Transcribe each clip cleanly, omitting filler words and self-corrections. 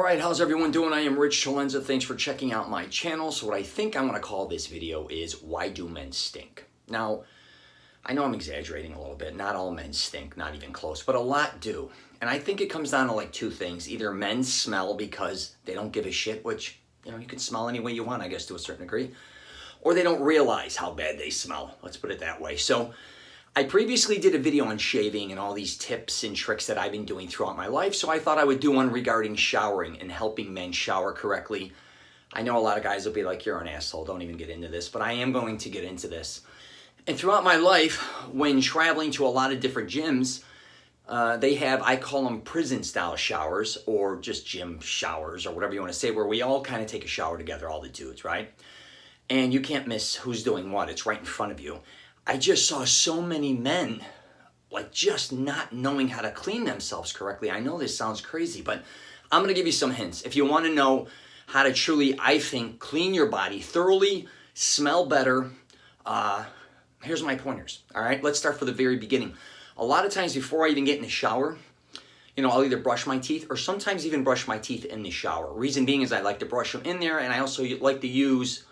Alright, how's everyone doing? I am Rich Celenza. Thanks for checking out my channel. So what I think I'm going to call this video is Why Do Men Stink? Now, I know I'm exaggerating a little bit. Not all men stink, not even close, but a lot do. And I think it comes down to like two things. Either men smell because they don't give a shit, which, you can smell any way you want, I guess, to a certain degree. Or they don't realize how bad they smell. Let's put it that way. So I previously did a video on shaving and all these tips and tricks that I've been doing throughout my life, so I thought I would do one regarding showering and helping men shower correctly. I know a lot of guys will be like, you're an asshole, don't even get into this, but I am going to get into this. And throughout my life, when traveling to a lot of different gyms, they have, I call them prison-style showers, or just gym showers, or whatever you want to say, where we all kind of take a shower together, all the dudes, right? And you can't miss who's doing what. It's right in front of you. I just saw so many men like just not knowing how to clean themselves correctly. I know this sounds crazy, but I'm going to give you some hints. If you want to know how to truly, I think, clean your body thoroughly, smell better, here's my pointers. All right, let's start from the very beginning. A lot of times before I even get in the shower, I'll either brush my teeth or sometimes even brush my teeth in the shower. Reason being is I like to brush them in there, and I also like to use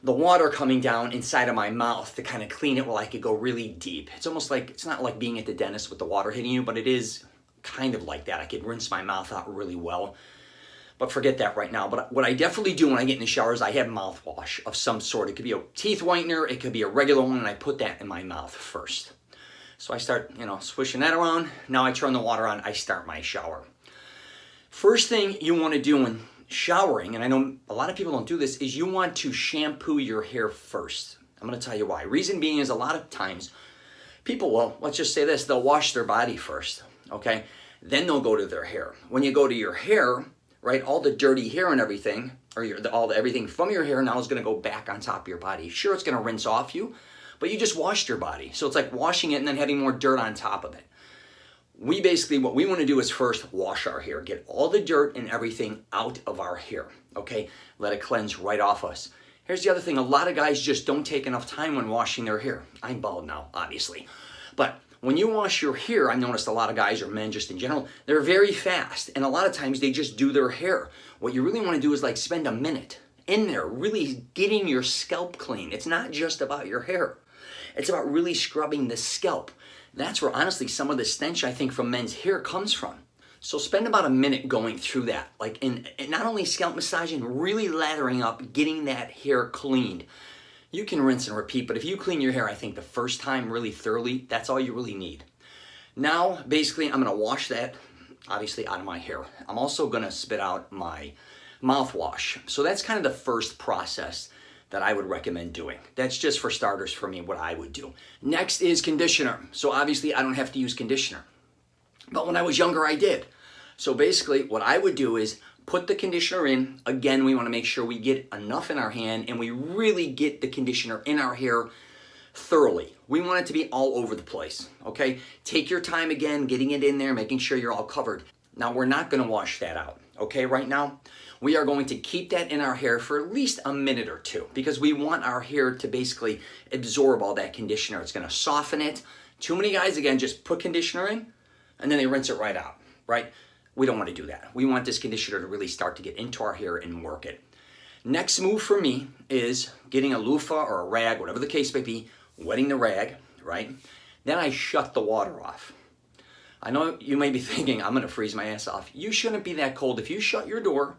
the water coming down inside of my mouth to kind of clean it while I could go really deep. It's almost like, it's not like being at the dentist with the water hitting you, but it is kind of like that. I could rinse my mouth out really well, but forget that right now. But what I definitely do when I get in the shower is I have mouthwash of some sort. It could be a teeth whitener, it could be a regular one, and I put that in my mouth first. So I start, swishing that around. Now I turn the water on, I start my shower. First thing you want to do when showering, and I know a lot of people don't do this, is you want to shampoo your hair first. I'm going to tell you why. Reason being is a lot of times people, well, let's just say this, they'll wash their body first, okay? Then they'll go to their hair. When you go to your hair, right, all the dirty hair and everything, or everything from your hair now is going to go back on top of your body. Sure, it's going to rinse off you, but you just washed your body. So it's like washing it and then having more dirt on top of it. What we want to do is first wash our hair, get all the dirt and everything out of our hair, okay? Let it cleanse right off us. Here's the other thing, a lot of guys just don't take enough time when washing their hair. I'm bald now, obviously. But when you wash your hair, I've noticed a lot of guys, or men just in general, they're very fast. And a lot of times they just do their hair. What you really want to do is like spend a minute in there, really getting your scalp clean. It's not just about your hair. It's about really scrubbing the scalp. That's where, honestly, some of the stench, I think, from men's hair comes from. So spend about a minute going through that, like in not only scalp massaging, really lathering up, getting that hair cleaned. You can rinse and repeat, but if you clean your hair, I think the first time really thoroughly, that's all you really need. Now, basically, I'm going to wash that, obviously, out of my hair. I'm also going to spit out my mouthwash. So that's kind of the first process that I would recommend doing. That's just for starters for me, what I would do. Next is conditioner. So obviously I don't have to use conditioner, but when I was younger, I did. So basically what I would do is put the conditioner in. Again, we wanna make sure we get enough in our hand and we really get the conditioner in our hair thoroughly. We want it to be all over the place, okay? Take your time again, getting it in there, making sure you're all covered. Now we're not gonna wash that out, okay? Right now, we are going to keep that in our hair for at least a minute or two because we want our hair to basically absorb all that conditioner. It's going to soften it. Too many guys, again, just put conditioner in and then they rinse it right out, right? We don't want to do that. We want this conditioner to really start to get into our hair and work it. Next move for me is getting a loofah or a rag, whatever the case may be, wetting the rag, right? Then I shut the water off. I know you may be thinking, I'm going to freeze my ass off. You shouldn't be that cold. If you shut your door,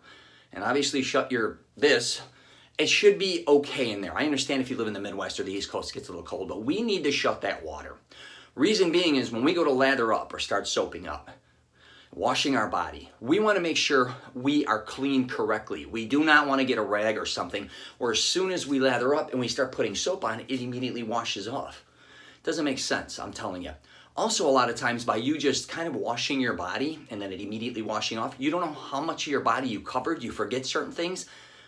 and obviously shut it should be okay in there. I understand if you live in the Midwest or the East Coast, it gets a little cold, but we need to shut that water. Reason being is when we go to lather up or start soaping up, washing our body, we want to make sure we are clean correctly. We do not want to get a rag or something where as soon as we lather up and we start putting soap on, it immediately washes off. Doesn't make sense, I'm telling you. Also, a lot of times by you just kind of washing your body and then it immediately washing off, you don't know how much of your body you covered, you forget certain things.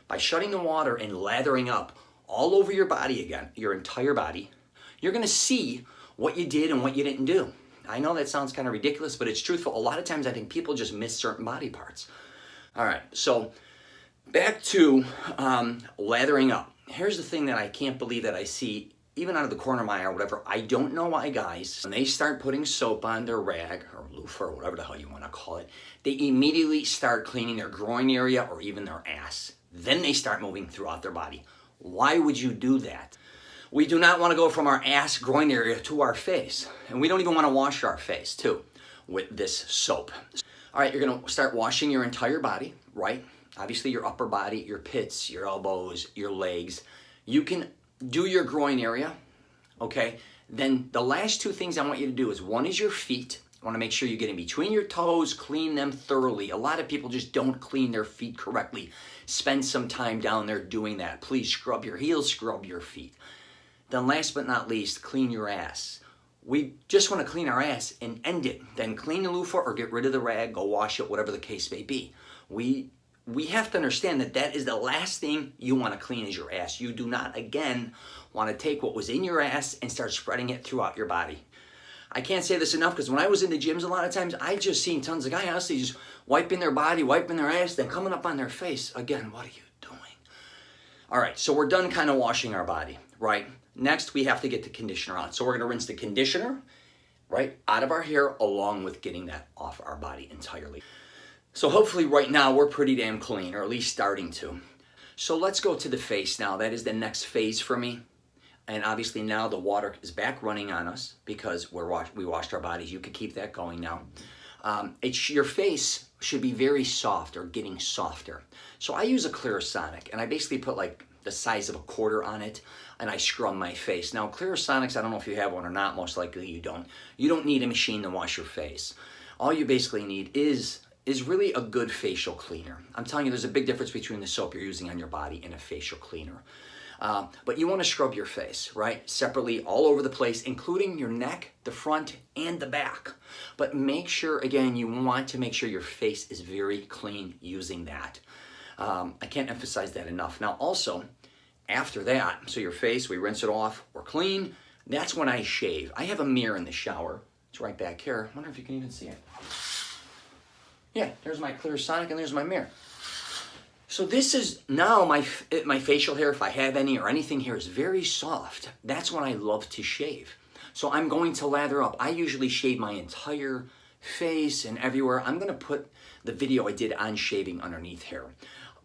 By shutting the water and lathering up all over your body again, your entire body, you're gonna see what you did and what you didn't do. I know that sounds kind of ridiculous, but it's truthful. A lot of times I think people just miss certain body parts. All right, so back to lathering up. Here's the thing that I can't believe that I see even out of the corner of my eye or whatever, I don't know why guys, when they start putting soap on their rag or loofah or whatever the hell you want to call it, they immediately start cleaning their groin area or even their ass. Then they start moving throughout their body. Why would you do that? We do not want to go from our ass groin area to our face. And we don't even want to wash our face too with this soap. All right, you're going to start washing your entire body, right? Obviously your upper body, your pits, your elbows, your legs. You can do your groin area, okay? Then the last two things I want you to do is, one is your feet. I want to make sure you get in between your toes, clean them thoroughly. A lot of people just don't clean their feet correctly. Spend some time down there doing that. Please scrub your heels, scrub your feet. Then last but not least, clean your ass. We just want to clean our ass and end it. Then clean the loofah or get rid of the rag, go wash it, whatever the case may be. We have to understand that that is the last thing you want to clean is your ass. You do not, again, want to take what was in your ass and start spreading it throughout your body. I can't say this enough because when I was in the gyms a lot of times, I just seen tons of guys honestly just wiping their body, wiping their ass, then coming up on their face. Again, what are you doing? All right, so we're done kind of washing our body, right? Next, we have to get the conditioner on. So we're going to rinse the conditioner, right, out of our hair along with getting that off our body entirely. So hopefully right now we're pretty damn clean, or at least starting to. So let's go to the face now. That is the next phase for me. And obviously now the water is back running on us because we washed our bodies. You could keep that going now. Your face should be very soft or getting softer. So I use a Clarisonic, and I basically put like the size of a quarter on it, and I scrub my face. Now Clarisonics, I don't know if you have one or not. Most likely you don't. You don't need a machine to wash your face. All you basically need is really a good facial cleaner. I'm telling you, there's a big difference between the soap you're using on your body and a facial cleaner. But you want to scrub your face, right? Separately, all over the place, including your neck, the front, and the back. But make sure, again, you want to make sure your face is very clean using that. I can't emphasize that enough. Now, also, after that, so your face, we rinse it off, we're clean. That's when I shave. I have a mirror in the shower. It's right back here. I wonder if you can even see it. Yeah, there's my Clarisonic and there's my mirror. So this is now my facial hair, if I have any or anything here, is very soft. That's when I love to shave. So I'm going to lather up. I usually shave my entire face and everywhere. I'm going to put the video I did on shaving underneath here.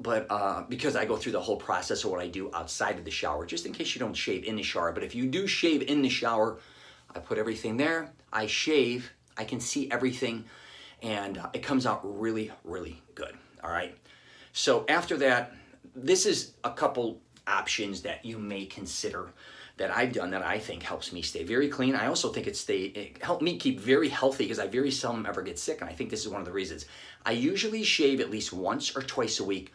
But because I go through the whole process of what I do outside of the shower, just in case you don't shave in the shower. But if you do shave in the shower, I put everything there. I shave. I can see everything. And it comes out really, really good, all right? So after that, this is a couple options that you may consider that I've done that I think helps me stay very clean. I also think it helped me keep very healthy because I very seldom ever get sick, and I think this is one of the reasons. I usually shave at least once or twice a week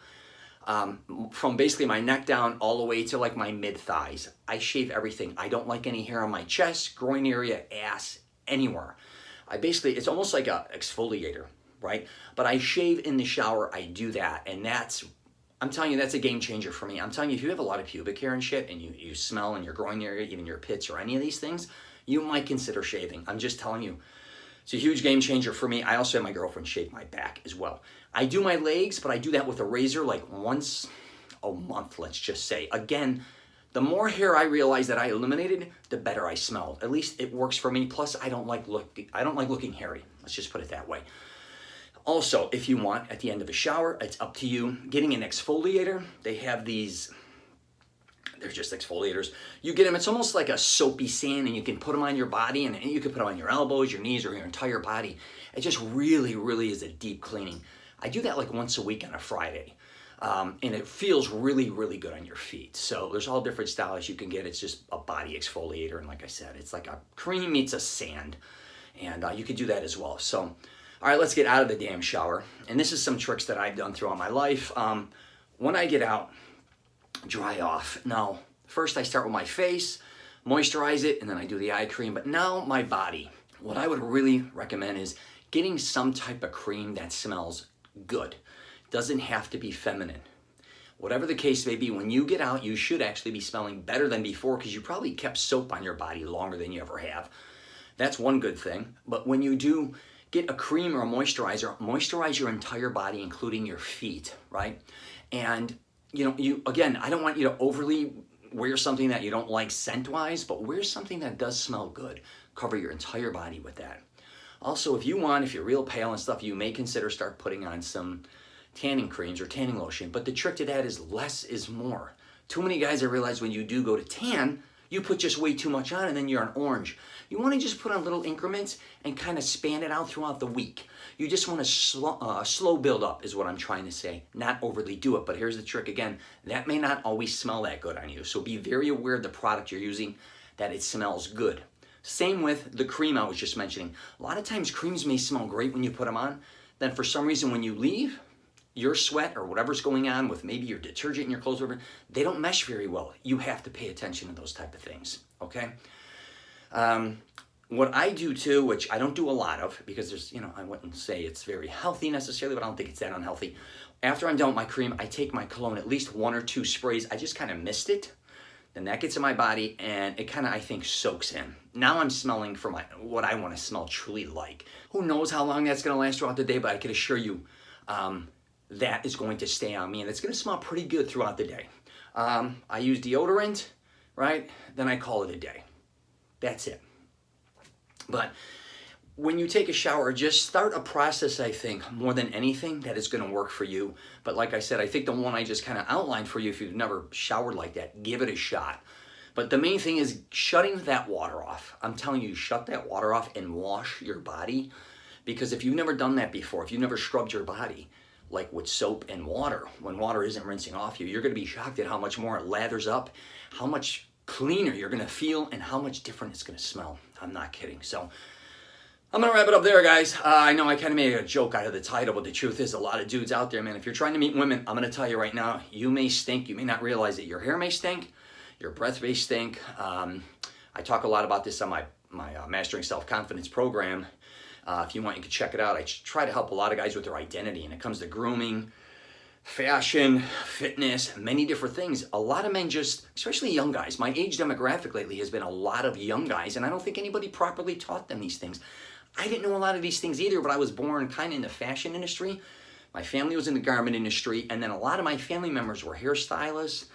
from basically my neck down all the way to like my mid-thighs. I shave everything. I don't like any hair on my chest, groin area, ass, anywhere. It's almost like a exfoliator, right? But I shave in the shower, I do that, and I'm telling you, that's a game changer for me. I'm telling you, if you have a lot of pubic hair and shit, and you smell in your groin area, even your pits or any of these things, you might consider shaving. I'm just telling you, it's a huge game changer for me. I also have my girlfriend shave my back as well. I do my legs, but I do that with a razor like once a month, let's just say. Again, the more hair I realize that I eliminated, the better I smell. At least it works for me. Plus, I don't like looking hairy. Let's just put it that way. Also, if you want, at the end of a shower, it's up to you. Getting an exfoliator, they have these, they're just exfoliators. You get them, it's almost like a soapy sand, and you can put them on your body, and you can put them on your elbows, your knees, or your entire body. It just really, really is a deep cleaning. I do that like once a week on a Friday. And it feels really, really good on your feet. So there's all different styles you can get. It's just a body exfoliator. And like I said, it's like a cream meets a sand. And you could do that as well. So, all right, let's get out of the damn shower. And this is some tricks that I've done throughout my life. When I get out, dry off. Now, first I start with my face, moisturize it, and then I do the eye cream. But now my body. What I would really recommend is getting some type of cream that smells good. Doesn't have to be feminine. Whatever the case may be, when you get out, you should actually be smelling better than before because you probably kept soap on your body longer than you ever have. That's one good thing. But when you do get a cream or a moisturizer, moisturize your entire body, including your feet, right? And again, I don't want you to overly wear something that you don't like scent-wise, but wear something that does smell good. Cover your entire body with that. Also, if you're real pale and stuff, you may consider start putting on some tanning creams or tanning lotion. But the trick to that is less is more. Too many guys, I realize, when you do go to tan, you put just way too much on and then you're an orange. You want to just put on little increments and kind of span it out throughout the week. You just want to slow build up is what I'm trying to say, not overly do it. But here's the trick again, that may not always smell that good on you. So be very aware of the product you're using, that it smells good. Same with the cream I was just mentioning. A lot of times creams may smell great when you put them on. Then for some reason when you leave, your sweat or whatever's going on with maybe your detergent in your clothes, whatever, they don't mesh very well. You have to pay attention to those type of things, okay? What I do too, which I don't do a lot of, because there's, I wouldn't say it's very healthy necessarily, but I don't think it's that unhealthy. After I'm done with my cream, I take my cologne, at least 1 or 2 sprays. I just kind of mist it. Then that gets in my body and it kind of, I think, soaks in. Now I'm smelling for what I want to smell truly like. Who knows how long that's going to last throughout the day, but I can assure you that is going to stay on me and it's going to smell pretty good throughout the day. I use deodorant, right? Then I call it a day. That's it. But when you take a shower, just start a process, I think, more than anything, that is going to work for you. But like I said, I think the one I just kind of outlined for you, if you've never showered like that, give it a shot. But the main thing is shutting that water off. I'm telling you, shut that water off and wash your body. Because if you've never done that before, if you've never scrubbed your body, like with soap and water, when water isn't rinsing off you, you're going to be shocked at how much more it lathers up, how much cleaner you're going to feel, and how much different it's going to smell. I'm not kidding. So I'm going to wrap it up there, guys. I know I kind of made a joke out of the title, but the truth is a lot of dudes out there, man, if you're trying to meet women, I'm going to tell you right now, you may stink. You may not realize it. Your hair may stink. Your breath may stink. I talk a lot about this on my Mastering Self-Confidence program. If you want, you can check it out. I try to help a lot of guys with their identity, and it comes to grooming, fashion, fitness, many different things. A lot of men just, especially young guys, my age demographic lately has been a lot of young guys, and I don't think anybody properly taught them these things. I didn't know a lot of these things either, but I was born kind of in the fashion industry. My family was in the garment industry, and then a lot of my family members were hairstylists,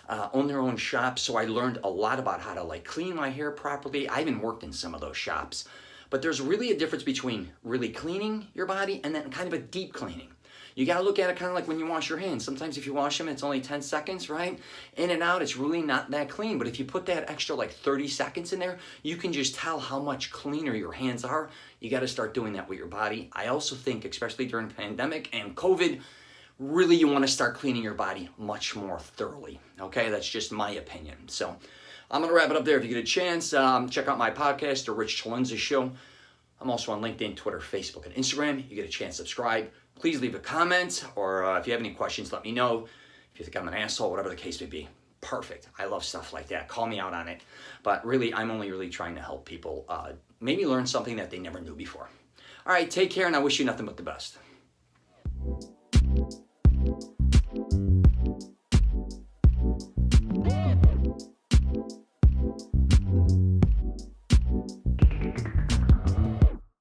owned their own shops, so I learned a lot about how to clean my hair properly. I even worked in some of those shops. But there's really a difference between really cleaning your body and then kind of a deep cleaning. You got to look at it kind of like when you wash your hands. Sometimes if you wash them, it's only 10 seconds, right? In and out, it's really not that clean. But if you put that extra 30 seconds in there, you can just tell how much cleaner your hands are. You got to start doing that with your body. I also think, especially during the pandemic and COVID, really you want to start cleaning your body much more thoroughly. Okay, that's just my opinion. So I'm going to wrap it up there. If you get a chance, check out my podcast, The Rich Celenza Show. I'm also on LinkedIn, Twitter, Facebook, and Instagram. You get a chance, subscribe. Please leave a comment, or if you have any questions, let me know. If you think I'm an asshole, whatever the case may be, perfect. I love stuff like that. Call me out on it. But really, I'm only really trying to help people maybe learn something that they never knew before. All right, take care, and I wish you nothing but the best.